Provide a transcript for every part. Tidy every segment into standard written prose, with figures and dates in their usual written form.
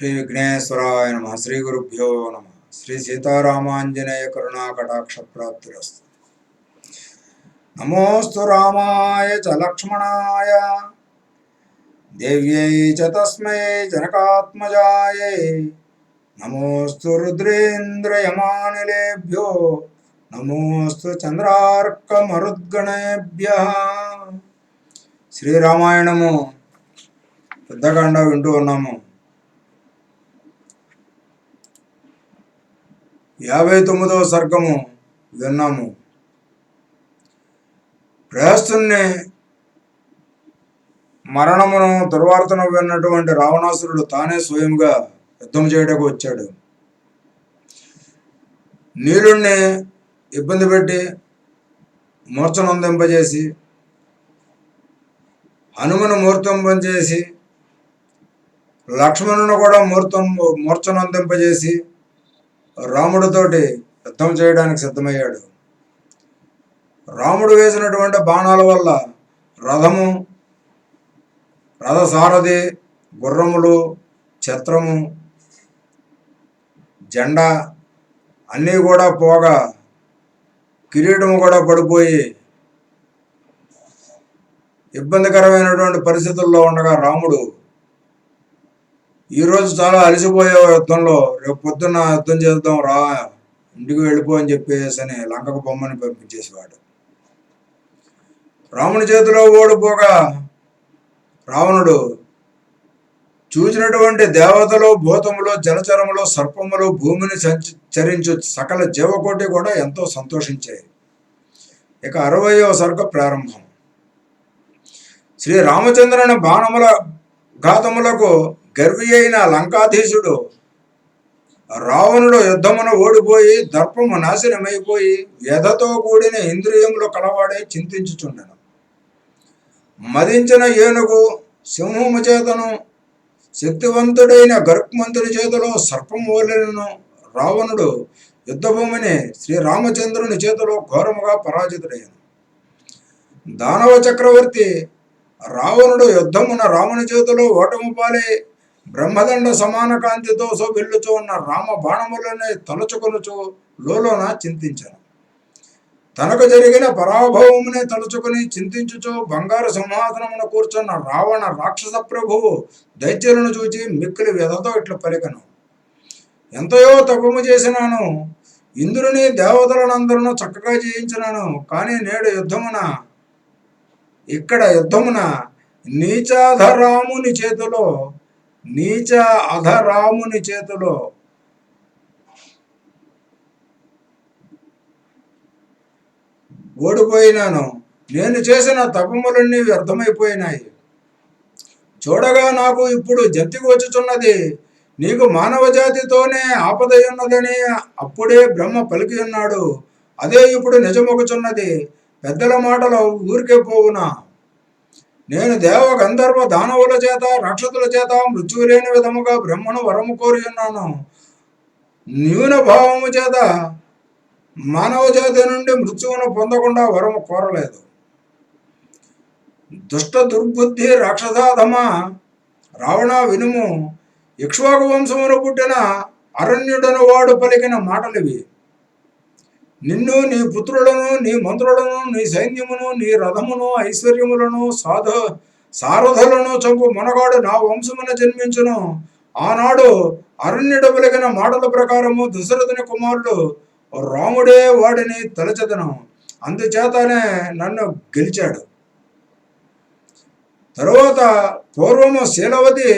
శ్రీ విఘ్నేశ్వరాయ నమ. శ్రీ గురుభ్యో నమ. శ్రీ సీతారామాంజనేయ కరుణాకటాక్ష ప్రాప్తిరస్తు. నమోస్తు రామాయ చ లక్ష్మణాయ దేవ్యై చ తస్మై జనకాత్మజాయై నమోస్తు రుద్రేంద్రయమానిలేభ్యో నమోస్తు చంద్రార్కమరుద్గణేభ్యః. శ్రీరామాయణము పెద్దకాండ వింటూ ఉన్నాము. 59వ సర్గము విన్నాము. ప్రహస్తుని మరణమును దుర్వార్తను విన్నటువంటి రావణాసురుడు తానే స్వయంగా యుద్ధం చేయడానికి వచ్చాడు. నీలుణ్ణి ఇబ్బంది పెట్టి మూర్ఛనొందింపజేసి, హనుమను మూర్ఛనొందింపజేసి, లక్ష్మణుని కూడా మూర్ఛనొందింపజేసి రాముడితోటి యుద్ధం చేయడానికి సిద్ధమయ్యాడు. రాముడు వేసినటువంటి బాణాల వల్ల రథము, రథసారథి, గుర్రములు, ఛత్రము, జెండా అన్నీ కూడా పోగా కిరీటము కూడా పడిపోయి ఇబ్బందికరమైనటువంటి పరిస్థితుల్లో ఉండగా రాముడు ఈరోజు చాలా అలసిపోయే యుద్ధంలో, రేపు పొద్దున్న యుద్ధం చేద్దాం రా, ఇంటికి వెళ్ళిపో అని చెప్పేసి లంకకు బొమ్మని పంపించేసేవాడు. రాముని చేతిలో ఓడిపోగా రావణుడు చూసినటువంటి దేవతలు, భూతములు, జలచరములు, సర్పములు, భూమిని చరించు సకల జీవకోటి కూడా ఎంతో సంతోషించాయి. ఇక 60వ సర్గ ప్రారంభం. శ్రీ రామచంద్రుని బాణముల ఘాతములకు గర్వి అయిన లంకాధీశుడు రావణుడు యుద్ధమున ఓడిపోయి దర్పము నాశనమైపోయి వ్యధతో కూడిన ఇంద్రియములు కలవాడే చింతించుచుండెను. మదించిన ఏనుగు సింహము చేతను, శక్తివంతుడైన గరుక్మంతుని చేతిలో సర్పము వలెను రావణుడు యుద్ధభూమిని శ్రీరామచంద్రుని చేతిలో ఘోరముగా పరాజితుడయ్యాను. దానవ చక్రవర్తి రావణుడు యుద్ధమున రాముని చేతిలో ఓటము పాలై బ్రహ్మదండ సమాన కాంతితో శోభిల్లుచు ఉన్న రామ బాణములనే తలుచుకొనుచు లోలోన చింతించాను. తనకు జరిగిన పరాభవమునే తలుచుకుని చింతించుచు బంగారు సింహాసనమున కూర్చున్న రావణ రాక్షస ప్రభువు దైత్యులను చూచి మిక్కిలి వ్యధతో ఇట్లు పలికను. ఎంతయో తపము చేసినాను, ఇంద్రుని దేవతలనందరూ చక్కగా జయించినాను. కానీ నేడు యుద్ధమున నీచాధరాముని చేతిలో ఓడిపోయినాను. నేను చేసిన తపములన్నీ వ్యర్థమైపోయినాయి. చూడగా నాకు ఇప్పుడు జంతికి వచ్చుచున్నది. నీకు మానవ జాతితోనే ఆపదయున్నదని అప్పుడే బ్రహ్మ పలికి ఉన్నాడు. అదే ఇప్పుడు నిజమొకుచున్నది. పెద్దల మాటలు ఊరికే పోవునా? నేను దేవ గంధర్వ దానవుల చేత రాక్షసుల చేత మృత్యువు లేని విధముగా బ్రహ్మను వరము కోరి ఉన్నాను. న్యూన భావము చేత మానవ జాతి నుండి మృత్యువును పొందకుండా వరము కోరలేదు. దుష్ట దుర్బుద్ధి రాక్షసాధమ రావణ వినుము. ఇక్ష్వాకు వంశమును పుట్టిన అరణ్యుడను వాడు పలికిన మాటలివి. నిన్ను, నీ పుత్రులను, నీ మంత్రులను, నీ సైన్యమును, నీ రథమును, ఐశ్వర్యములను, సారథులను చంపు మనగాడు నా వంశమున జన్మించును. ఆనాడు అరణ్యుడు పలికిన మాటల ప్రకారము దశరథుని కుమారుడు రాముడే వాడిని తలచెదను. అందుచేతనే నన్ను గెలిచాడు. తరువాత పూర్వము శీలవతి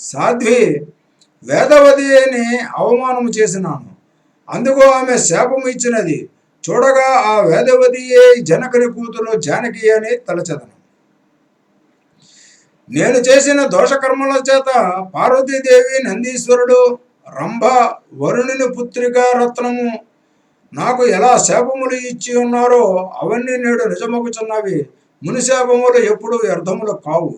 సాధ్వి వేదవతి అని అవమానము చేసినాను. అందుకు ఆమె శాపము ఇచ్చినది. చూడగా ఆ వేదవతియే జనకుని కూతురు జానకి అని తలచెదను. నేను చేసిన దోషకర్మల చేత పార్వతీదేవి, నందీశ్వరుడు, రంభ, వరుణుని పుత్రిక రత్నము నాకు ఎలా శాపములు ఇచ్చి ఉన్నారో అవన్నీ నేడు నిజమొకుచున్నవి. మునిశాపములు ఎప్పుడు వ్యర్థములు కావు.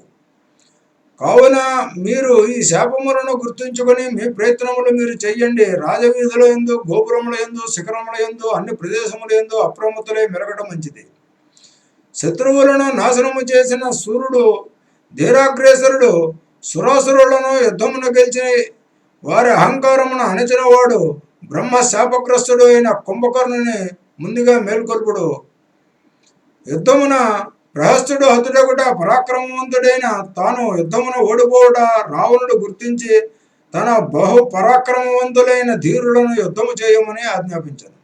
కావున మీరు ఈ శాపములను గుర్తుంచుకొని మీ ప్రయత్నములు మీరు చెయ్యండి. రాజవీధుల యందు, గోపురముల యందు, శిఖరముల యందు, అన్ని ప్రదేశముల యందు అప్రమత్తులై మెరగడం మంచిది. శత్రువులను నాశనము చేసిన సూర్యుడు ధీరాగ్రేసరుడు సురాసురులను యుద్ధమును గెలిచి వారి అహంకారమును అణచినవాడు బ్రహ్మ శాపగ్రస్తుడు అయిన కుంభకర్ణుని ముందుగా మేల్కొల్పుడు. యుద్ధమున ప్రహస్తుడు హతుడగుట పరాక్రమవంతుడైన తాను యుద్ధమున ఓడిపోవుట రావణుడు గుర్తించి తన బహు పరాక్రమవంతులైన ధీరులను యుద్ధము చేయమని ఆజ్ఞాపించాను.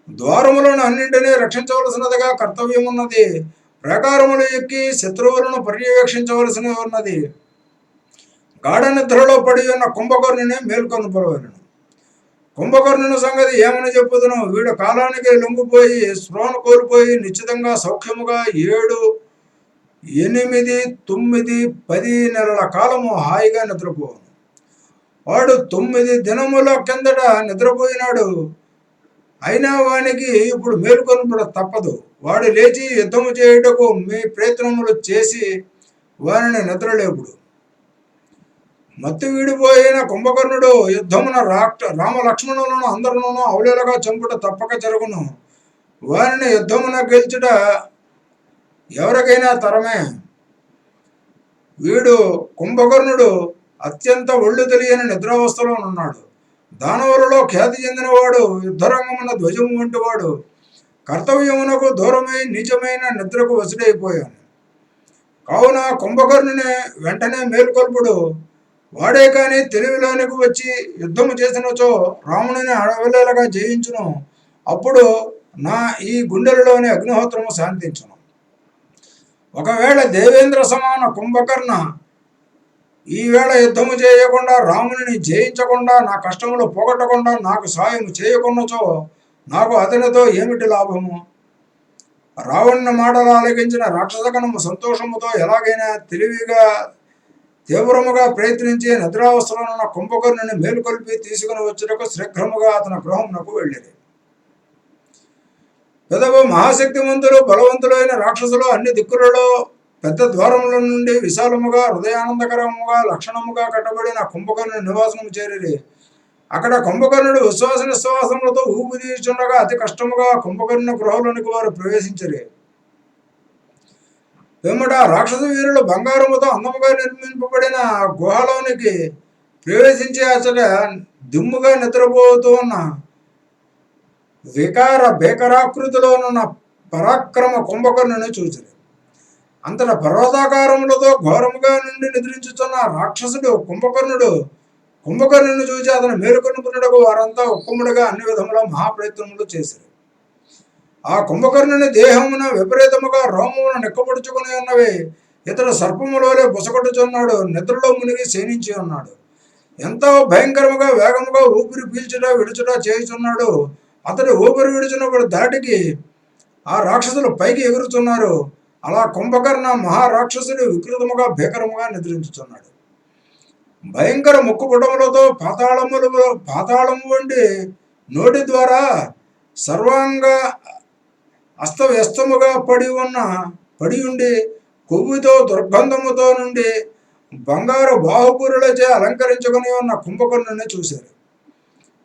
ద్వారములను అన్నింటినీ రక్షించవలసినదిగా కర్తవ్యమున్నది. ప్రాకారములు ఎక్కి శత్రువులను పర్యవేక్షించవలసి ఉన్నది. గాఢ నిద్రలో పడి ఉన్న కుంభకర్ణుని మేల్కొనపరవలను. కుంభకర్ణుని సంగతి ఏమని చెప్పుదును? వీడు కాలానికి లొంగిపోయి స్పృహను కోల్పోయి నిశ్చితంగా సౌఖ్యముగా 7, 8, 9, 10 నెలల కాలము హాయిగా నిద్రపోను. వాడు 9 దినముల కిందట నిద్రపోయినాడు. అయినా వానికి ఇప్పుడు మేలుకొనుట తప్పదు. వాడు లేచి యుద్ధము చేయుటకు మీ ప్రయత్నములు చేసి వారిని నిద్రలేపుడు. మత్తు వీడిపోయిన కుంభకర్ణుడు యుద్ధమున రామ లక్ష్మణులను అందరినూ అవలేలగా చంపుట తప్పక జరుగును. వారిని యుద్ధమున గెలుచుట ఎవరికైనా తరమే. వీడు కుంభకర్ణుడు అత్యంత ఒళ్ళు తెలియని నిద్రావస్థలో ఉన్నాడు. దానవులలో ఖ్యాతి చెందినవాడు, యుద్ధరంగమున ధ్వజము వంటివాడు. కర్తవ్యమునకు దూరమై నీచమైన నిద్రకు వసుడైపోయాను. కావున కుంభకర్ణుని వెంటనే మేల్కొల్పుడు. వాడే కాని తెలివిలోనికి వచ్చి యుద్ధము చేసినచో రామునిని అవలేలగా జయించును. అప్పుడు నా ఈ గుండెలలోని అగ్నిహోత్రము శాంతించును. ఒకవేళ దేవేంద్ర సమాన కుంభకర్ణ ఈవేళ యుద్ధము చేయకుండా రాముని జయించకుండా నా కష్టములు పోగొట్టకుండా నాకు సాయం చేయకున్నచో నాకు అతనితో ఏమిటి లాభము? రావణుని మాటలు ఆలకించిన రాక్షసగణము సంతోషముతో ఎలాగైనా తెలివిగా తీవ్రముగా ప్రయత్నించి నిద్రావస్థలో ఉన్న కుంభకర్ణుని మేలుకొల్పి తీసుకుని వచ్చుటకు శీఘ్రముగా అతని గృహమునకు వెళ్ళిరి. పెదవ మహాశక్తివంతులు బలవంతులైన రాక్షసులు అన్ని దిక్కులలో పెద్ద ద్వారముల నుండి విశాలముగా హృదయానందకరముగా లక్షణముగా కట్టబడిన కుంభకర్ణుని నివాసము చేరిరి. అక్కడ కుంభకర్ణుడు విశ్వాస నిశ్వాసములతో ఊపి తీర్చుండగా అతి కష్టముగా కుంభకర్ణుని గృహంలోనికి వారు ప్రవేశించరి. వెంబడ రాక్షస వీరులు బంగారముతో అందముగా నిర్మింపబడిన గుహలోనికి ప్రవేశించి అచ్చట దిమ్ముగా నిద్రపోతూ ఉన్న భీకరాకృతిలోనున్న పరాక్రమ కుంభకర్ణుని చూచిరి. అంతటా పర్వతాకారములతో ఘోరముగా నుండి నిద్రించుతున్న రాక్షసుడు కుంభకర్ణుని చూచి అతను మేలుకొనుకున్నటకు వారంతా ఉక్కుముడిగా అన్ని విధముల మహాప్రయత్నములు చేశారు. ఆ కుంభకర్ణుని దేహమున విపరీతముగా రోమమును నిక్కబడుచుకుని ఉన్నవి. ఇతడు సర్పములోనే బుసగొట్టుచున్నాడు. నిద్రలో మునిగి శయనించి ఉన్నాడు. ఎంతో భయంకరముగా వేగముగా ఊపిరి పీల్చుట విడుచుట చేయుచున్నాడు. అతడు ఊపిరి విడుచున్నప్పుడు దాటికి ఆ రాక్షసులు పైకి ఎగురుతున్నారు. అలా కుంభకర్ణ మహారాక్షసుడు వికృతముగా భీకరముగా నిద్రించుతున్నాడు. భయంకర ముక్కుపుటములతో పాతాళము వంటి నోటి ద్వారా సర్వాంగ అస్తవ్యస్తముగా పడి ఉండి కొవ్వుతో దుర్గంధముతో నుండి బంగారు బాహుపురులచే అలంకరించుకుని ఉన్న కుంభకర్ణుని చూశారు.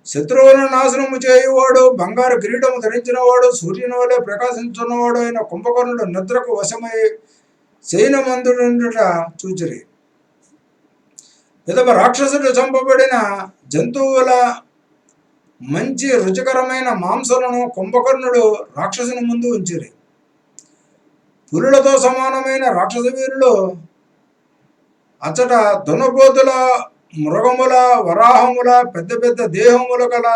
శత్రువులను నాశనము చేయువాడు, బంగారు కిరీటము ధరించినవాడు, సూర్యుని వలె ప్రకాశించున్నవాడు అయిన కుంభకర్ణుడు నిద్రకు వశమై శయనమందుడుట చూచిరి. విధవ రాక్షసుడు చంపబడిన జంతువుల మంచి రుచికరమైన మాంసాలను కుంభకర్ణుడు రాక్షసుని ముందు ఉంచిరి. పులులతో సమానమైన రాక్షస వీరులు అచ్చట దునపోతుల, మృగముల, వరాహముల, పెద్ద పెద్ద దేహముల గల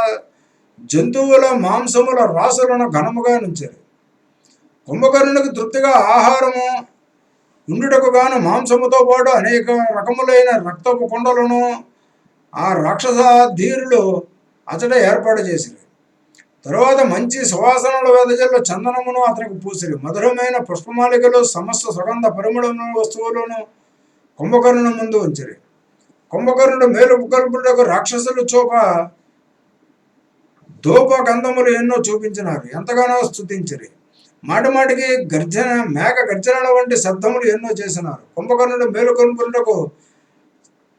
జంతువుల మాంసముల రాసులను ఘనముగా నుంచారు. కుంభకర్ణునికి తృప్తిగా ఆహారము ఉండుటకు గాను మాంసముతో పాటు అనేక రకములైన రక్తపు కుండలను ఆ రాక్షస ధీరులు అతడ ఏర్పాటు చేసిరి. తరువాత మంచి సువాసనల వెదజల్ల చందనమును అతనికి పూసిరి. మధురమైన పుష్పమాలికలు, సమస్త సుగంధ పరిమళ వస్తువులను కుంభకర్ణుని ముందు ఉంచిరి. కుంభకర్ణుడు మేలుకొల్పుటకు రాక్షసులు ధూప గంధములు ఎన్నో చూపించినారు. ఎంతగానో స్తుతించిరి. మాటిమాటికి మేఘ గర్జనల వంటి శబ్దములు ఎన్నో చేసినారు. కుంభకర్ణుడు మేలుకొల్పుటకు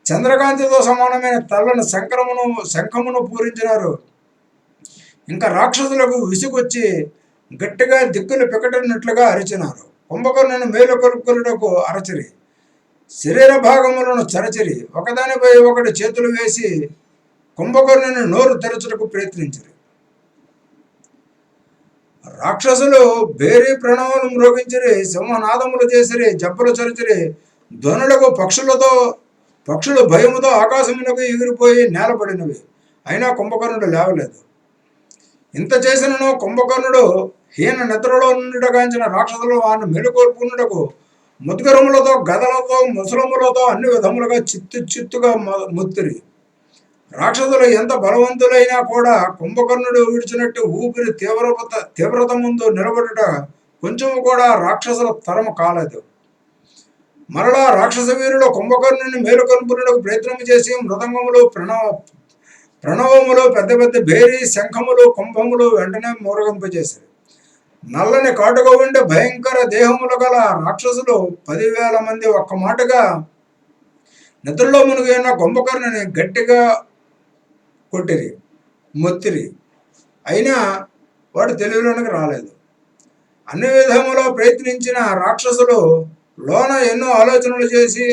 చంద్రకాంతితో సమానమైన తెల్లని శంఖమును పూరించినారు. ఇంకా రాక్షసులకు విసుగొచ్చి గట్టిగా దిక్కులు పికటినట్లుగా అరిచినారు. కుంభకర్ణుని మేలుకొల్పుటకు అరచిరి. శరీర భాగములను చరచరి ఒకదానిపై ఒకటి చేతులు వేసి కుంభకర్ణుని నోరు తెరచుటకు ప్రయత్నించరు. రాక్షసులు భేరీ ప్రణవములు మ్రోగించిరి, సింహనాదములు చేసిరి, జబ్బలు చరిచిరి, ధ్వనులకు పక్షులు భయముతో ఆకాశమునకు ఎగిరిపోయి నేలపడినవి. అయినా కుంభకర్ణుడు లేవలేదు. ఇంత చేసినను కుంభకర్ణుడు హీన నిద్రలో నుండిగాంచిన రాక్షసులు వారిని మెలుకొల్పునుటకు ముద్గరములతో, గదలతో, ముసలములతో అన్ని విధములుగా చిత్తుగా ముత్తిరి. రాక్షసులు ఎంత బలవంతులైనా కూడా కుంభకర్ణుడు విడిచినట్టు ఊపిరి తీవ్రత ముందు నిలబడుట కొంచెము కూడా రాక్షసుల తరము కాలేదు. మరలా రాక్షస వీరులు కుంభకర్ణుని మేలుకొల్పునకు ప్రయత్నం చేసి మృదంగములు, ప్రణవములు, పెద్ద పెద్ద భేరీ, శంఖములు, కుంభములు వెంటనే మూరగింపజేశారు. నల్లని కాటుగా ఉండే భయంకర దేహములు గల రాక్షసులు 10,000 మంది ఒక్క మాటగా నిద్రలో మునిగిన కుంభకర్ణుని గట్టిగా కొట్టిరి, మొత్తిరి. అయినా వాడు తెలివిలోనికి రాలేదు. అన్ని విధములో ప్రయత్నించిన రాక్షసులు లోన ఎన్నో ఆలోచనలు చేసి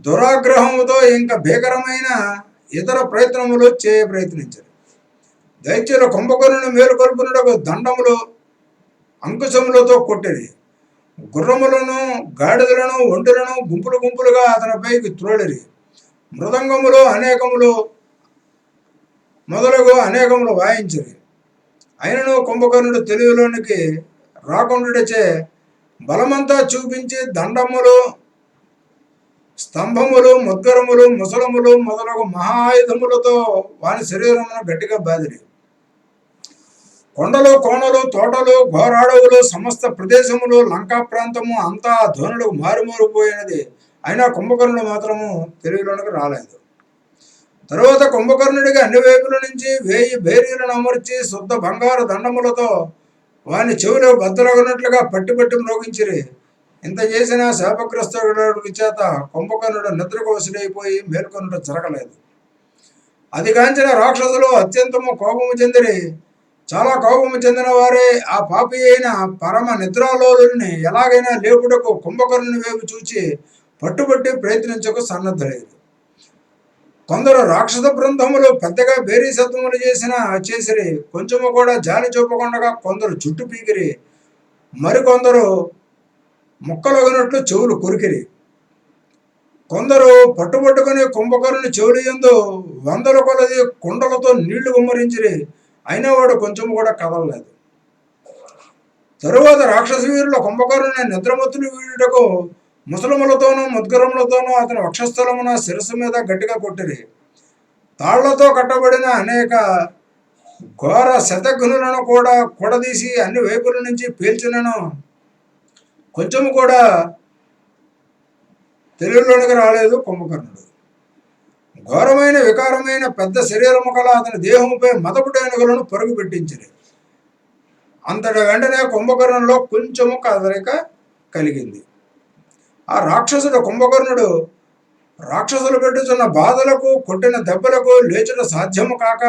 దురాగ్రహముతో ఇంకా భీకరమైన ఇతర ప్రయత్నములు ప్రయత్నించారు. దైత్యులు కుంభకర్ణుని మేలుకొల్పునకు దండములు, అంకుశములతో కొట్టిరి. గుర్రములను, గాడిదలను, ఒంటెలను గుంపులు గుంపులుగా అతనిపైకి త్రోడిరి. మృదంగములు అనేకములు వాయించిరి. అయినను కుంభకర్ణుడు తెలివిలోనికి రాకుండాచే బలమంతా చూపించి దండములు, స్తంభములు, ముద్గరములు, ముసలములు మొదలగు మహాయుధములతో వాని శరీరమును గట్టిగా బాదిరి. కొండలు, కోణలు, తోటలు, ఘోరాడవులు, సమస్త ప్రదేశములు, లంకా ప్రాంతము అంతా ధ్వనులు మారుమూరిపోయినది. అయినా కుంభకర్ణుడు మాత్రము తెలివిలోనికి రాలేదు. తరువాత కుంభకర్ణుడికి అన్ని వైపుల నుంచి 1000 భేరీలను అమర్చి శుద్ధ బంగారు దండములతో వాని చెవిలో బద్దలగినట్లుగా పట్టి మ్రోగించిరి. ఇంత చేసిన శాపగ్రస్తుడి చేత కుంభకర్ణుడు నిద్రకు వసుడైపోయి మేల్కొనుట జరగలేదు. అది గాంచిన రాక్షసులు అత్యంతము కోపము చెందిరి. చాలా కోపము చెందిన వారే ఆ పాపి అయిన పరమ నిద్రాలోలుని ఎలాగైనా లేపుటకు కుంభకర్ణుని వైపు చూచి పట్టుబట్టి ప్రయత్నించకు సన్నద్ధులైరు. కొందరు రాక్షస బృందములు పెద్దగా బేరీ శబ్దములు చేసిరి. కొంచెము కూడా జాలి చూపకుండా కొందరు జుట్టు పీకిరి. మరికొందరు ముక్కలగినట్లు చెవులు కొరికిరి. కొందరు పట్టుబట్టుకుని కుంభకర్ణుని చెవులు యందు 100 కొలది కుండలతో నీళ్లు గుమ్మరించిరి. అయినా వాడు కొంచెం కూడా కదలలేదు. తరువాత రాక్షస వీరుల కుంభకర్ణుని నిద్రమత్తులు వీడుటకు ముసలములతోనూ, ముద్గరములతోనూ అతని వక్షస్థలమున, శిరస్సు మీద గట్టిగా కొట్టిరి. తాళ్లతో కట్టబడిన అనేక ఘోర శతఘ్నులను కూడా కూడదీసి అన్ని వైపుల నుంచి పీల్చినను కొంచెము కూడా తెలివిలోనికి రాలేదు కుంభకర్ణుడు. ఘోరమైన వికారమైన పెద్ద శరీరము కల అతని దేహముపై మదపుటేనుగులను పరుగు పెట్టించిరి. అంతటి వెంటనే కుంభకర్ణులో కొంచెము కదలిక కలిగింది. ఆ రాక్షసుడు కుంభకర్ణుడు రాక్షసులు పెట్టుచున్న బాధలకు, కొట్టిన దెబ్బలకు లేచుట సాధ్యము కాక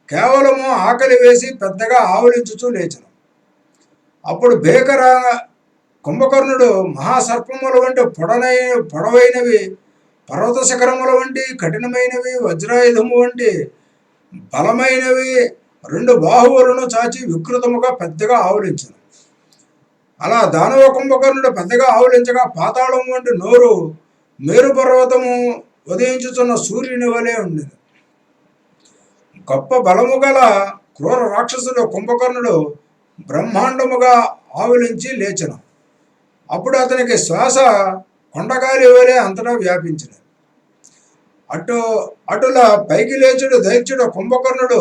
కేవలము ఆకలి వేసి పెద్దగా ఆవులించుచూ లేచను. అప్పుడు భీకర కుంభకర్ణుడు మహాసర్పముల వంటి పొడవైనవి, పర్వత శిఖరముల వంటి కఠినమైనవి, వజ్రాయుధము వంటి బలమైనవి 2 బాహువులను చాచి వికృతముగా పెద్దగా ఆవులించను. అలా దానవ కుంభకర్ణుడు పెద్దగా ఆవులించగా పాతాళం వంటి నోరు మేరు పర్వతము ఉదయించుతున్న సూర్యుని వలె ఉండేది. గొప్ప బలము గల క్రూర రాక్షసుడు కుంభకర్ణుడు బ్రహ్మాండముగా ఆవులించి లేచను. అప్పుడు అతనికి శ్వాస కొండగాలి వలె అంతటా వ్యాపించింది. అటుల పైకి లేచుడు దైత్యుడు కుంభకర్ణుడు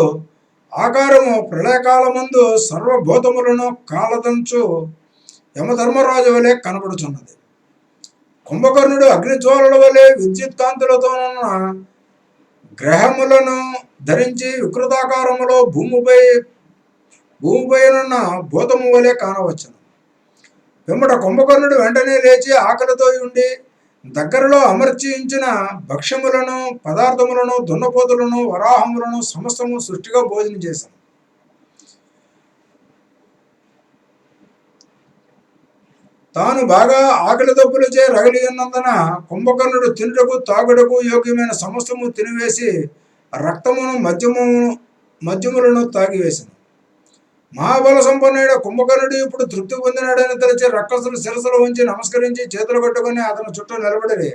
ఆకారము ప్రళయకాలమందు సర్వభూతములను కాలదంచు యమధర్మరాజు వలె కనబడుచున్నది. కుంభకర్ణుడు అగ్నిజ్వాలల వలె విద్యుత్ కాంతులతోనున్న గ్రహములను ధరించి వికృతాకారములో భూమిపైనున్న భూతము వలె కానవచ్చును. పిమ్మట కుంభకర్ణుడు వెంటనే లేచి ఆకలితో ఉండి దగ్గరలో అమర్చించిన భక్ష్యములను, పదార్థములను, దున్నపోతులను, వరాహములను సమస్తము సృష్టిగా భోజనం చేశాను. తాను బాగా ఆకలి దప్పులచే రగిలి ఉన్నందున కుంభకర్ణుడు తినుటకు తాగుటకు యోగ్యమైన సమస్తము తినివేసి రక్తమును మద్యములను తాగివేశాను. మహాబల సంపన్నుడైన కుంభకర్ణుడు ఇప్పుడు తృప్తి పొందినాడని తలచి రక్కసులు శిరస్సులు ఉంచి నమస్కరించి చేతులు కట్టుకుని అతని చుట్టూ నిలబడిరి.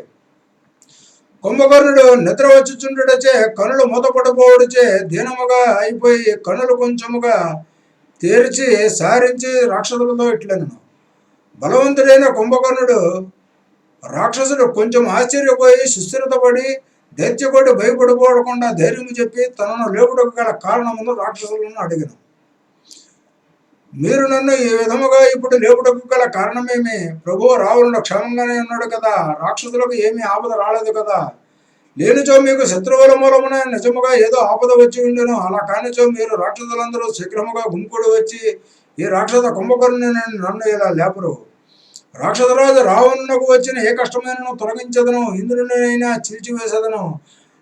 కుంభకర్ణుడు నిద్ర వచ్చుచుండుటచే కనులు మూతపడిపోవడిచే దీనముగా అయిపోయి కనులు కొంచెముగా తెరిచి సారించి రాక్షసులతో ఇట్లనెను. బలవంతుడైన కుంభకర్ణుడు రాక్షసుడు కొంచెం ఆశ్చర్యపోయి సుస్థిరతపడి దైత్యకోటి భయపడిపోవకుండా ధైర్యం చెప్పి తనను లేపుటకు గల కారణమును రాక్షసులను అడిగిన. మీరు నన్ను ఈ విధముగా ఇప్పుడు లేపుటకు గల కారణమేమి? ప్రభువు రావణుడు క్షేమంగానే ఉన్నాడు కదా, రాక్షసులకు ఏమీ ఆపద రాలేదు కదా. లేనిచో మీకు శత్రువుల మూలమున నిజముగా ఏదో ఆపద వచ్చి ఉండును. అలా కానిచో మీరు రాక్షసులందరూ శీఘ్రముగా గుంపుడు వచ్చి ఈ రాక్షస కుంభకర్ణుని నన్ను ఇలా లేపరు. రాక్షసరాజు రావణునకు వచ్చిన ఏ కష్టమైనను తొలగించదను, ఇంద్రునినైనా చీల్చివేసేదను,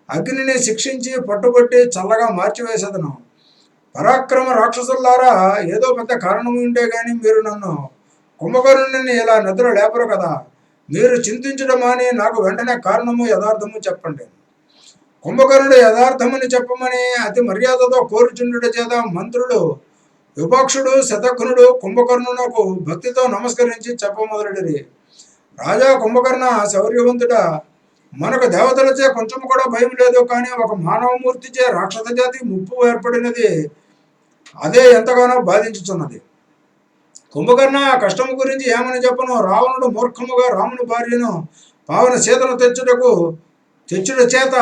అగ్నిని శిక్షించి పట్టుబట్టి చల్లగా మార్చివేసేదను. పరాక్రమ రాక్షసులారా, ఏదో పెద్ద కారణము ఉంటే గాని మీరు నన్ను కుంభకర్ణుని ఇలా నిద్ర లేపరు కదా. మీరు చింతించడం అని నాకు వెంటనే కారణము యథార్థము చెప్పండి. కుంభకర్ణుడు యథార్థమని చెప్పమని అతి మర్యాదతో కోరుచుండుట చేత మంత్రులు విపక్షుడు శతఘ్నుడు కుంభకర్ణునకు భక్తితో నమస్కరించి చెప్పమొదలెడిరి. రాజా కుంభకర్ణ శౌర్యవంతుడా, మనకు దేవతలచే కొంచెం కూడా భయం లేదు, కానీ ఒక మానవమూర్తిచే రాక్షస జాతి ముప్పు ఏర్పడినది, అదే ఎంతగానో బాధించుచున్నది. కుంభకర్ణ, కష్టము గురించి ఏమని చెప్పను? రావణుడు మూర్ఖముగా రాముని భార్యను పావన సీతను తెచ్చుట చేత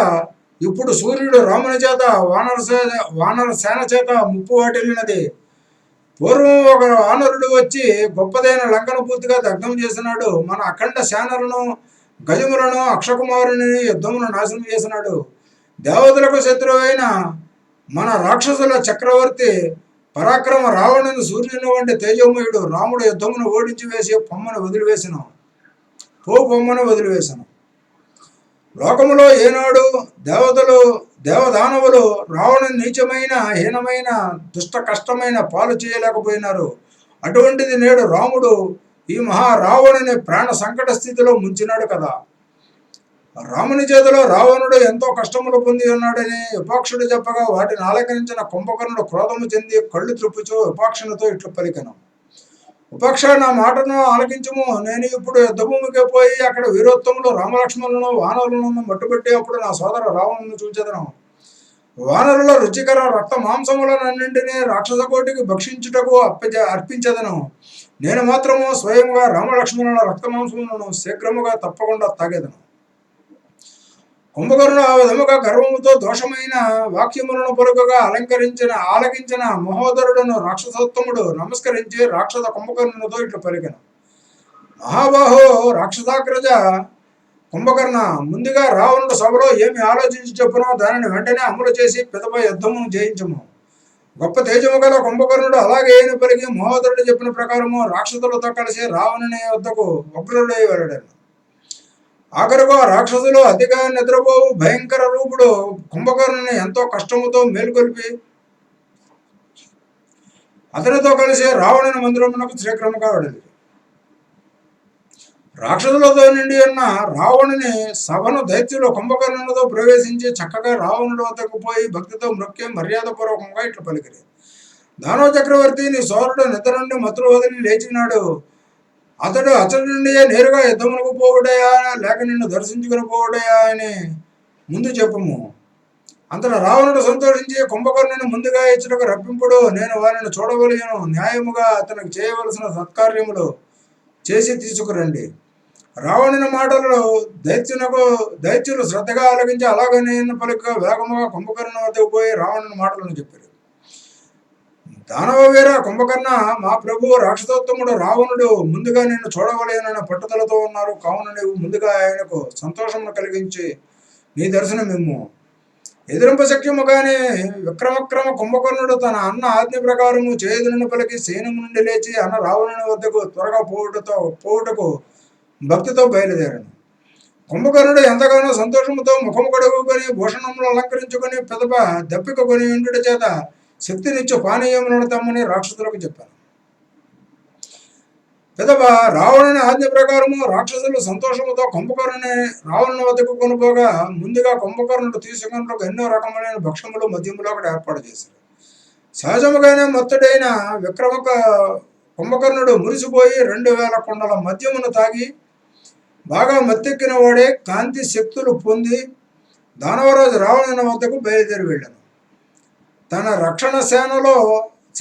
ఇప్పుడు సూర్యుడు రాముని చేత వానర సేన చేత ముప్పు వాటిల్లినది. పూర్వం ఒక వానరుడు వచ్చి గొప్పదైన లంకను పూర్తిగా దగ్ధం చేసినాడు. మన అఖండ సేనలను గజములను అక్షకుమారుని యుద్ధమును నాశనం చేసినాడు. దేవతలకు శత్రువైన మన రాక్షసుల చక్రవర్తి పరాక్రమ రావణుని సూర్యుని వంటి తేజోమయుడు రాముడు యుద్ధమును ఓడించి వేసి పొమ్మను వదిలివేశాను. లోకములో ఏనాడు దేవదానవులు రావణుని నీచమైన హీనమైన దుష్ట కష్టమైన పాలు చేయలేకపోయినారు. అటువంటిది నేడు రాముడు ఈ మహారావణుని ప్రాణ సంకట స్థితిలో ముంచినాడు కదా. రాముని చేతిలో రావణుడు ఎంతో కష్టములు పొంది ఉన్నాడని విపక్షుడు చెప్పగా వాటిని ఆలకరించిన కుంభకర్ణుడు క్రోధము చెంది కళ్ళు త్రిప్పుచూ విపక్షునితో ఇట్లు పలికెను. విపక్ష, నా మాటను ఆలకించుము. నేను ఇప్పుడు యుద్ధభూమికి పోయి అక్కడ వీరోత్తములు రామలక్ష్మణులను వానరులను మట్టుబెట్టి అప్పుడు నా సోదర రావణుని చూచెదను. వానరుల రుచికర రక్త మాంసములనన్నింటినీ రాక్షస కోటికి భక్షించుటకు అర్పించదను. నేను మాత్రము స్వయంగా రామలక్ష్మణుల రక్త మాంసములను శీఘ్రముగా తప్పకుండా తాగేదను. కుంభకర్ణుడు ఆ విధముగా గర్వముతో దోషమైన వాక్యములను పలుకగా ఆలకించిన మహోదరుడును రాక్షసోత్తముడు నమస్కరించి రాక్షస కుంభకర్ణునితో ఇట్లు పలికెను. మహాబాహో రాక్షసాగ్రజ కుంభకర్ణ, ముందుగా రావణుడు సభలో ఏమి ఆలోచించి చెప్పునో దానిని వెంటనే అమలు చేసి పిదపై యుద్ధమును జయించము. గొప్ప తేజము గల కుంభకర్ణుడు అలాగే ఏని పలికి మహోదరుడు చెప్పిన ప్రకారము రాక్షసులతో కలిసి రావణుని వద్దకు ఉగ్రుడై వెళ్ళాడు. ఆఖరుగా రాక్షసులు అతిగా నిద్రపోవు భయంకర రూపుడు కుంభకర్ణుని ఎంతో కష్టముతో మేల్కొల్పి అతనితో కలిసి రావణుని మందిరమునకు శ్రీక్రమగా వెళ్ళింది. రాక్షసులతో నిండి ఉన్న రావణుని సభను దైత్యులు కుంభకర్ణునితో ప్రవేశించి చక్కగా రావణుడి వద్దకు పోయి భక్తితో మృక్కి మర్యాదపూర్వకంగా ఇట్లు పలికిరి. దానవ చక్రవర్తి, నీ సోదరుడు నిద్ర నుండి మత్తులు వదిలి లేచినాడు. అతడు అతడి నుండి నేరుగా యుద్ధమునకు పోవుడయా లేక నిన్ను దర్శించుకుని పోవుడయా అని ముందు చెప్పము. అంతటా రావణుడు సంతోషించి కుంభకర్ణుని ముందుగా ఇచ్చుటకు రప్పింపుడు. నేను వారిని చూడవలయను. న్యాయముగా అతనికి చేయవలసిన సత్కార్యములు చేసి తీసుకురండి. రావణుని మాటలలో దైత్యులు శ్రద్ధగా ఆలకించి అలాగనే పలుకగా వేగముగా కుంభకర్ణుని వద్దకు పోయి రావణుని మాటలను చెప్పారు. దానవ వీర కుంభకర్ణ, మా ప్రభువు రాక్షసోత్తముడు రావణుడు ముందుగా నిన్ను చూడవలేనన్న పట్టుదలతో ఉన్నారు. కావున నీవు ముందుగా ఆయనకు సంతోషమును కలిగించి నీ దర్శనమిమ్ము. ఎదిరింపశక్యము కానీ విక్రమక్రమ కుంభకర్ణుడు తన అన్న ఆజ్ఞ ప్రకారము చేదునని పలికి సైన్యము నుండి లేచి అన్న రావణుని వద్దకు త్వరగా పోవుటకు భక్తితో బయలుదేరాను. కుంభకర్ణుడు ఎంతగానో సంతోషముతో ముఖము కడుగుకొని భూషణములు అలంకరించుకొని పెదప దప్పిక కొని ఉండుట చేత శక్తినిచ్చు పానీయములను తమ్మని రాక్షసులకు చెప్పాను. పిదప రావణుని ఆజ్ఞ ప్రకారము రాక్షసులు సంతోషముతో కుంభకర్ణుని రావణుని వద్దకు కొనుపోగా ముందుగా కుంభకర్ణుడు తీసుకున్నకు ఎన్నో రకములైన భక్షములు మద్యములు అక్కడ ఏర్పాటు చేశారు. సహజముగానే మత్తుడైన విక్రమక కుంభకర్ణుడు మురిసిపోయి 2000 కుండల మద్యమును తాగి బాగా మత్తెక్కిన వాడే కాంతి శక్తులు పొంది దానవరాజు రావణుని వద్దకు బయలుదేరి వెళ్ళాను. తన రక్షణ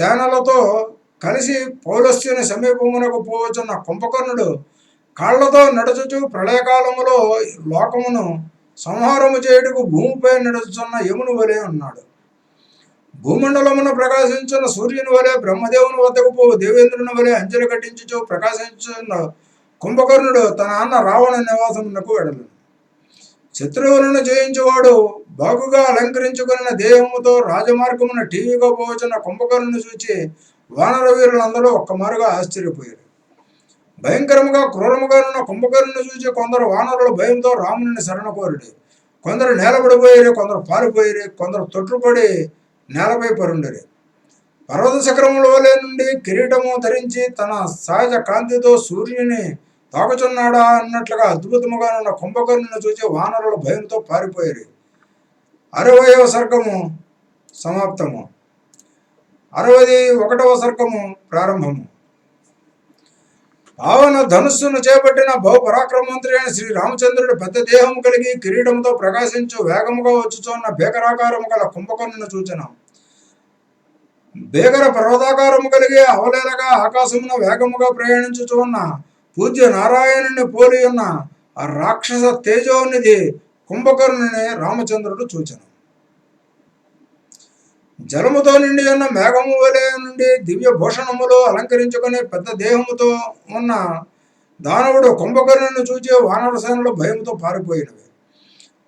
సేనలతో కలిసి పౌలస్త్యుని సమీపమునకు పోవచ్చున్న కుంభకర్ణుడు కాళ్లతో నడుచుచు ప్రళయకాలములో లోకమును సంహారము చేయుటకు భూమిపై నడుచున్న యముని వలె ఉన్నాడు. భూమండలమును ప్రకాశించిన సూర్యుని వలె బ్రహ్మదేవుని వద్దకు పోవు దేవేంద్రుని వలె అంజలి కట్టించుచు ప్రకాశించున్న కుంభకర్ణుడు తన అన్న రావణ నివాసమునకు వెడలను. శత్రువులను జయించేవాడు బాగుగా అలంకరించుకున్న దేహముతో రాజమార్గమున టీవీగా పోవచ్చున్న కుంభకర్ణుని చూచి వానర వీరులందరూ ఒక్కమారుగా ఆశ్చర్యపోయారు. భయంకరముగా క్రూరముగా ఉన్న కుంభకర్ణుని చూచి కొందరు వానరులు భయంతో రాముని శరణ కోరిడి. కొందరు నేలబడిపోయారు, కొందరు పారిపోయారు, కొందరు తొట్టుపడి నేలపై పరుండరి. పర్వత శిఖరముల వలె నుండి కిరీటము ధరించి తన సహజ కాంతితో సూర్యుని తాకుచున్నాడా అన్నట్లుగా అద్భుతముగా ఉన్న కుంభకర్ణుని చూచి వానరులు భయంతో పారిపోయారు. 60వ సర్గము సమాప్తము. 61వ సర్గము ప్రారంభము. పావన ధనుస్సును చేపట్టిన బహుపరాక్రమవంతుడి అయిన శ్రీ రామచంద్రుడు పెద్ద దేహము కలిగి కిరీటముతో ప్రకాశించు వేగముగా వచ్చుచున్న భీకరాకారము గల కుంభకర్ణుని చూచిన భీకర పర్వతాకారము కలిగి అవలేలగా ఆకాశమున వేగముగా ప్రయాణించుచు ఉన్న పూజ్య నారాయణుని పోలి ఉన్న ఆ రాక్షస తేజోనిధి కుంభకర్ణుని రామచంద్రుడు చూచెను. జలముతో నిండి ఉన్న మేఘము వలె నుండి దివ్య భూషణములు అలంకరించుకుని పెద్ద దేహముతో ఉన్న దానవుడు కుంభకర్ణుని చూచి వానరసేనలు భయముతో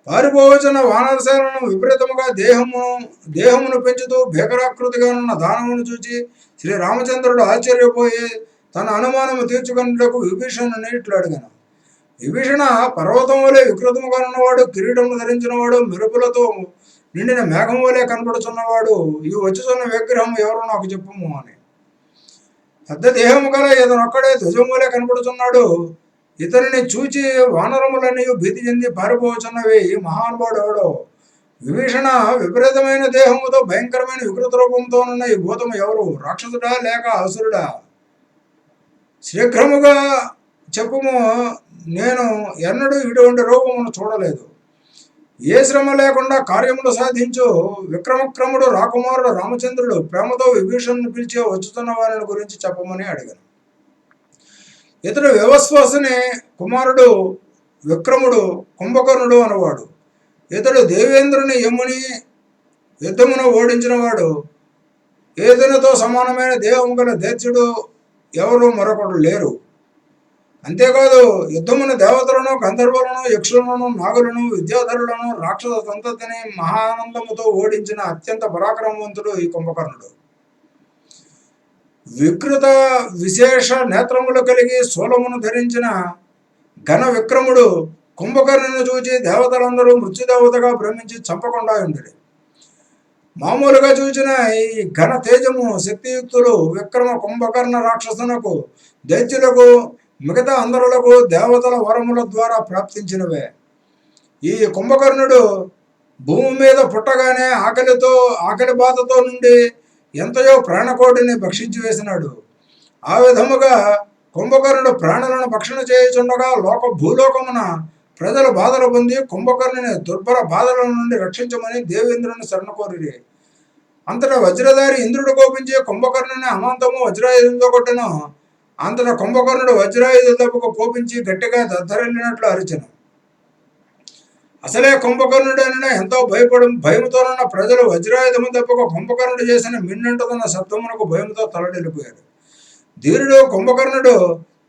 పారిపోవచ్చున్న వానరసేనలను విపరీతముగా దేహమును పెంచుతూ భీకరాకృతిగా ఉన్న దానవును చూచి శ్రీ రామచంద్రుడు ఆశ్చర్యపోయి తన అనుమానము తీర్చుకున్నట్లకు విభీషణుని ఇట్లు అడిగాను. విభీషణ, పర్వతం వలె వికృతముగా ఉన్నవాడు, కిరీటము ధరించినవాడు, మెరుపులతో నిండిన మేఘం వలె కనపడుచున్నవాడు ఈ వచ్చుచున్న విగ్రహం ఎవరో నాకు చెప్పుము అని. పెద్ద దేహము గల ఇతనొక్కడే ధ్వజం వలె కనపడుచున్నాడు. ఇతనిని చూచి వానరములన్నీ భీతి చెంది పారిపోవచ్చున్నవి. ఈ మహానుభావుడు ఎవడో? విభీషణ, విపరీతమైన దేహముతో భయంకరమైన వికృత రూపంతో ఉన్న ఈ భూతము ఎవరు? రాక్షసుడా లేక అసురుడా? శీఘ్రముగా చెప్పుము, నేను ఎన్నడూ ఇటువంటి రూపమును చూడలేదు. ఏ శ్రమ లేకుండా కార్యములు సాధించు విక్రమక్రముడు రాకుమారుడు రామచంద్రుడు ప్రేమతో విభీషణుని పిలిచి వచ్చుతున్న వారిని గురించి చెప్పమని అడిగాను. ఇతడు వ్యవస్వాసుని కుమారుడు విక్రముడు కుంభకర్ణుడు అనేవాడు. ఇతడు దేవేంద్రుని యముని యుద్ధమును ఓడించినవాడు. ఏదనతో సమానమైన దేహము గల దైత్యుడు ఎవరు మరొకడు లేరు. అంతేకాదు యుద్ధమున దేవతలను, గంధర్వులను, యక్షులను, నాగులను, విద్యాధరులను, రాక్షస సంతతిని మహానందముతో ఓడించిన అత్యంత పరాక్రమవంతుడు ఈ కుంభకర్ణుడు. వికృత విశేష నేత్రములు కలిగి శూలమును ధరించిన ఘన విక్రముడు కుంభకర్ణుని చూచి దేవతలందరూ మృత్యుదేవతగా భ్రమించి చంపకుండా ఉండేది. మామూలుగా చూచిన ఈ ఘన తేజము శక్తియుక్తులు విక్రమ కుంభకర్ణ రాక్షసునకు, దైత్యులకు, మిగతా అందరులకు దేవతల వరముల ద్వారా ప్రాప్తించినవే. ఈ కుంభకర్ణుడు భూమి మీద పుట్టగానే ఆకలి బాధతో నుండి ఎంతయో ప్రాణకోటిని భక్షించి వేసినాడు. ఆ విధముగా కుంభకర్ణుడు ప్రాణులను భక్షణ చేయుచుండగా భూలోకమున ప్రజలు బాధలు పొంది కుంభకర్ణుని దుర్భర బాధల నుండి రక్షించమని దేవేంద్రుని శరణ కోరిరి. అంతటా వజ్రధారి ఇంద్రుడు కోపించి కుంభకర్ణుని అమాంతము వజ్రాయుధంతో కొట్టెను. అంతటా కుంభకర్ణుడు వజ్రాయుధ దెబ్బకు కోపించి గట్టిగా దద్దరిల్లినట్లు అరిచెను. అసలే కుంభకర్ణుడైన ఎంతో భయముతోనున్న ప్రజలు వజ్రాయుధము దెబ్బకు కుంభకర్ణుడు చేసిన మిన్నంటుతున్న శబ్దమునకు భయముతో తలడిల్లిపోయారు. ధీరుడు కుంభకర్ణుడు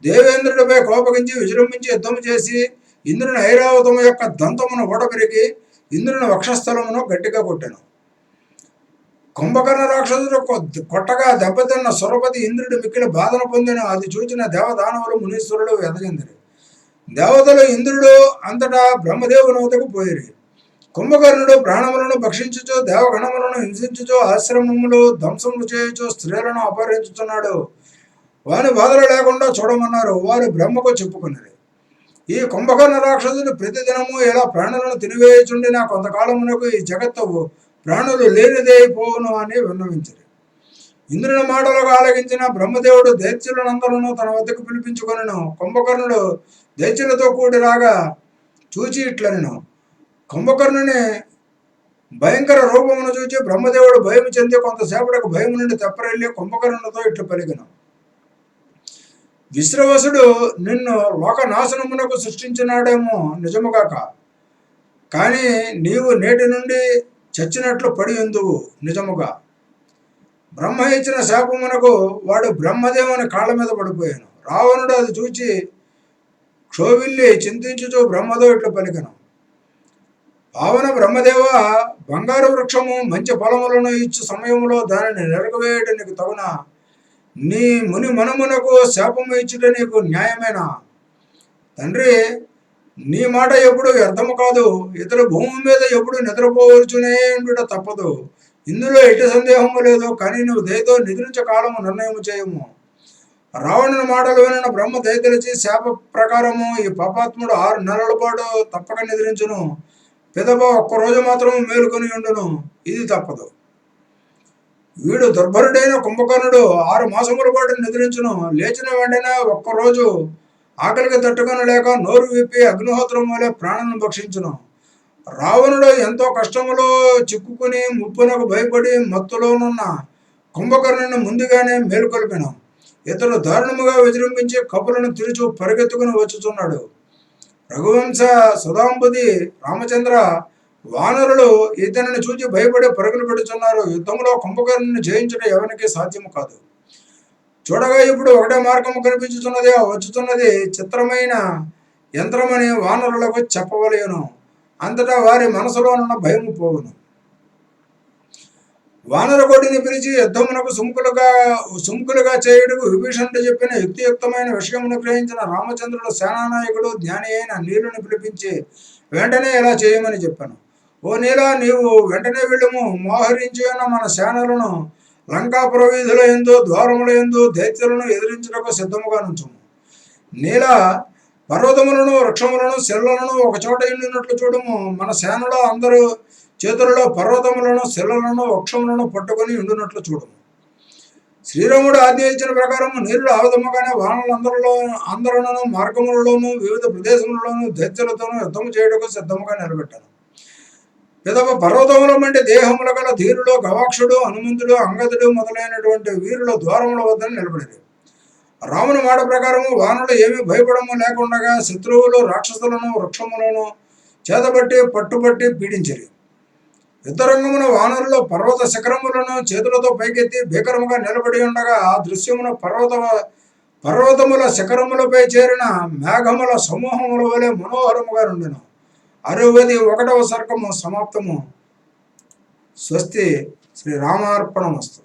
దేవేంద్రుడిపై కోపగించి విజృంభించి యుద్ధము చేసి ఇంద్రుని ఐరావతము యొక్క దంతమును ఊడపెరిగి ఇంద్రుని వక్షస్థలమును గట్టిగా కొట్టెను. కుంభకర్ణ రాక్షసుడు కొట్టగా దెబ్బతిన్న సురపతి ఇంద్రుడి మిక్కిలి బాధను పొందిన. అది చూచిన దేవదానవులు, మునీశ్వరులు ఎదగిందిరి. దేవతలు ఇంద్రుడు అంతటా బ్రహ్మదేవుని వద్దకు పోయిరి. కుంభకర్ణుడు ప్రాణములను భక్షించుచు దేవగణములను హింసించుచు ఆశ్రమములు ధ్వంసములు చేయుచు స్త్రీలను అపహరించుచున్నాడు. వాని బాధలు లేకుండా చూడమన్నారు. వారు బ్రహ్మకు చెప్పుకున్నది. ఈ కుంభకర్ణ రాక్షసుడు ప్రతిదినము ఎలా ప్రాణులను తినివేయుచుండినా కొంతకాలమునకు ఈ జగత్తు ప్రాణులు లేనిదైపోవును అని విన్నవించారు. ఇంద్రుని మాటలకు ఆలకించిన బ్రహ్మదేవుడు దైత్యులనందరూ తన వద్దకు పిలిపించుకొనెను. కుంభకర్ణుడు దైత్యులతో కూడి రాగా చూచి ఇట్లనెను. కుంభకర్ణుని భయంకర రూపమును చూచి బ్రహ్మదేవుడు భయము చెంది కొంతసేపటికి భయము నుండి తెప్పరెళ్ళి కుంభకర్ణునితో ఇట్లు పలికెను. విశ్రవసుడు నిన్ను లోకనాశనమునకు సృష్టించినాడేమో నిజముగాక, కానీ నీవు నేటి నుండి చచ్చినట్లు పడి ఉందువు నిజముగా. బ్రహ్మ ఇచ్చిన శాపమునకు వాడు బ్రహ్మదేవుని కాళ్ళ మీద పడిపోయాను. రావణుడు అది చూచి క్షోభిల్లి చింతించుచు బ్రహ్మతో ఇట్లు పలికెను. పావన బ్రహ్మదేవ, బంగారు వృక్షము మంచి ఫలములను ఇచ్చు సమయంలో దానిని నెరగవేయట నీకు తగున? నీ ముని మనమునకు శాపము ఇచ్చుట నీకు న్యాయమేనా? తండ్రి, నీ మాట ఎప్పుడు వ్యర్థము కాదు. ఇతరు భూమి మీద ఎప్పుడు నిద్రపోవచ్చునే ఉండుట తప్పదు. ఇందులో ఎటు సందేహము లేదు. కానీ నువ్వు దయతో నిద్రించే కాలము నిర్ణయము చేయము. రావణుని మాటలు వినిన బ్రహ్మ దయతలిచి శాప ప్రకారము ఈ పాపాత్ముడు 6 నెలల పాటు తప్పక నిద్రించును. పిదప ఒక్కరోజు మాత్రము మేలుకొని ఉండును. ఇది తప్పదు. వీడు దుర్భరుడైన కుంభకర్ణుడు 6 మాసముల పాటు నిద్రించును. లేచిన వెంటనే ఒక్కరోజు ఆకలికి తట్టుకొని లేక నోరు విప్పి అగ్నిహోత్రం వలె ప్రాణాలను భక్షించును. రావణుడు ఎంతో కష్టములో చిక్కుకుని ముప్పునకు భయపడి మత్తులోనున్న కుంభకర్ణుని ముందుగానే మేలుకొల్పెను. ఇతడు దారుణముగా విజృంభించి కపులను తిరుచు పరిగెత్తుకుని వచ్చుచున్నాడు. రఘువంశ సుధాంబుది రామచంద్ర, వానరులు ఇతనిని చూచి భయపడి పరుగులు పెడుతున్నారు. యుద్ధంలో కుంభకర్ణుని జయించడం ఎవరికి సాధ్యము కాదు. చూడగా ఇప్పుడు ఒకటే మార్గము కనిపించుతున్నది. ఆ వచ్చుతున్నది చిత్రమైన యంత్రమని వానరులకు చెప్పవలేను. అంతటా వారి మనసులోనున్న భయము పోవును. వానరకోటిని పిలిచి యుద్ధమునకు సుముఖులుగా చేయుటకు విభీషణుడు చెప్పిన యుక్తియుక్తమైన విషయమును గ్రహించిన రామచంద్రుడు సేనానాయకుడు జ్ఞాని అయిన నీలుని పిలిపించి వెంటనే ఇలా చేయమని చెప్పాను. ఓ నీల, నీవు వెంటనే వెళ్ళుము. మోహరించి ఉన్న మన సేనలను లంకాపుర వీధుల యందు ద్వారముల యందు దైత్యులను ఎదిరించుటకు సిద్ధముగా నుంచుము. నీల, పర్వతములను వృక్షములను శిలలను ఒకచోట ఎండినట్లు చూడము. మన సేనలో అందరూ చేతులలో పర్వతములను శిలలను వృక్షములను పట్టుకొని ఉండునట్లు చూడము. శ్రీరాముడు ఆజ్ఞ ఇచ్చిన ప్రకారం నీరుడు ఆవదమ్మగానే అందరూ మార్గములలోనూ వివిధ ప్రదేశములలోనూ దైత్యులతోనూ యుద్ధము చేయుటకు సిద్ధముగా నిలబెట్టాను. పిదప పర్వతముల వంటి దేహముల గల ధీరుడు గవాక్షుడు హనుమంతుడు అంగదుడు మొదలైనటువంటి వీరుల ద్వారముల వద్ద నిలబడింది. రాముని మాట ప్రకారము వానులు ఏమీ భయపడము లేకుండగా శత్రువులు రాక్షసులను వృక్షములను చేతబట్టి పట్టుబట్టి పీడించిరి. యుద్ధరంగమున వానరులు పర్వత శిఖరములను చేతులతో పైకెత్తి భీకరముగా నిలబడి ఉండగా ఆ దృశ్యమున పర్వతముల శిఖరములపై చేరిన మేఘముల సమూహముల వలె మనోహరముగా నుండెను. 61వ సర్గము సమాప్తము. స్వస్తి. శ్రీరామార్పణమస్తు.